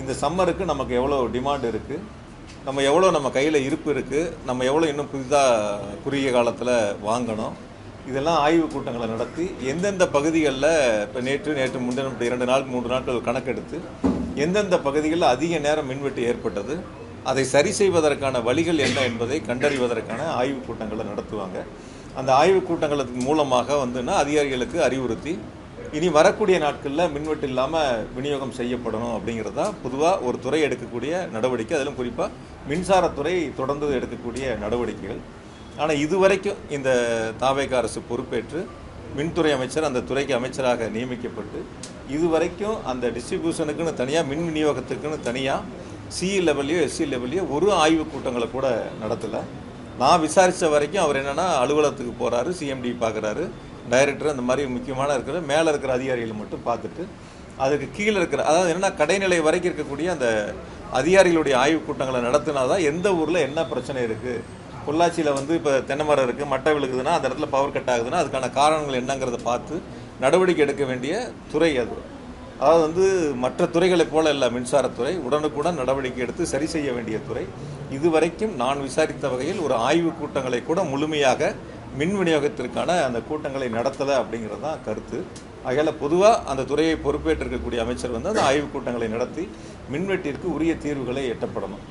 இந்த சம்மருக்கு நமக்கு எவ்வளோ டிமாண்ட் இருக்குது, நம்ம எவ்வளோ நம்ம கையில் இருப்பு இருக்குது, நம்ம எவ்வளோ இன்னும் புதிதாக குறுகிய காலத்தில் வாங்கணும், இதெல்லாம் ஆய்வு கூட்டங்களை நடத்தி எந்தெந்த பகுதிகளில் இப்போ நேற்று முன்தினம் 2 நாள் 3 நாட்கள் கணக்கெடுத்து எந்தெந்த பகுதிகளில் அதிக நேரம் மின்வெட்டு ஏற்பட்டது, அதை சரி செய்வதற்கான வழிகள் என்ன என்பதை கண்டறிவதற்கான ஆய்வு கூட்டங்களை நடத்துவாங்க. அந்த ஆய்வு கூட்டங்களுக்கு மூலமாக அதிகாரிகளுக்கு அறிவுறுத்தி இனி வரக்கூடிய நாட்களில் மின்வெட்டு இல்லாமல் விநியோகம் செய்யப்படணும் அப்படிங்கிறது தான் பொதுவாக ஒரு துறை எடுக்கக்கூடிய நடவடிக்கை. அதிலும் குறிப்பாக மின்சாரத்துறை தொடர்ந்து எடுக்கக்கூடிய நடவடிக்கைகள். ஆனால் இதுவரைக்கும் இந்த தாவேகா அரசு பொறுப்பேற்று மின்துறை அமைச்சர் அந்த துறைக்கு அமைச்சராக நியமிக்கப்பட்டு இதுவரைக்கும் அந்த டிஸ்ட்ரிபியூஷனுக்குன்னு தனியாக, மின் விநியோகத்துக்குன்னு தனியாக சிஇ லெவல்லையோ எஸ்சி லெவல்லையோ ஒரு ஆய்வு கூட்டங்களை கூட நடத்தலை. நான் விசாரித்த வரைக்கும் அவர் என்னென்னா அலுவலகத்துக்கு போகிறாரு, சிஎம்டி பார்க்குறாரு, டைரக்டர் அந்த மாதிரி முக்கியமான இருக்கிற மேலே இருக்கிற அதிகாரிகளை மட்டும் பார்த்துட்டு அதுக்கு கீழே இருக்கிற, அதாவது என்னென்னா கடைநிலை வரைக்கும் இருக்கக்கூடிய அந்த அதிகாரிகளுடைய ஆய்வு கூட்டங்களை நடத்தினா தான் எந்த ஊரில் என்ன பிரச்சனை இருக்குது, பொள்ளாச்சியில் இப்போ தென்னை மரம் இருக்குது, மட்டை விழுகுதுன்னா அந்த இடத்துல பவர் கட் ஆகுதுன்னா அதுக்கான காரணங்கள் என்னங்கிறத பார்த்து நடவடிக்கை எடுக்க வேண்டிய துறை அது. அதாவது மற்ற துறைகளைப் போல இல்லை, மின்சாரத்துறை உடனுக்குடன் நடவடிக்கை எடுத்து சரி செய்ய வேண்டிய துறை. இதுவரைக்கும் நான் விசாரித்த வகையில் ஒரு ஆய்வு கூட்டங்களை கூட முழுமையாக மின் விநியோகத்திற்கான அந்த கூட்டங்களை நடத்தலை அப்படிங்கிறது தான் கருத்து. ஆகையால் பொதுவாக அந்த துறையை பொறுப்பேற்றிருக்கக்கூடிய அமைச்சர் அந்த ஆய்வு கூட்டங்களை நடத்தி மின்வெட்டிற்கு உரிய தீர்வுகளை எட்டப்படணும்.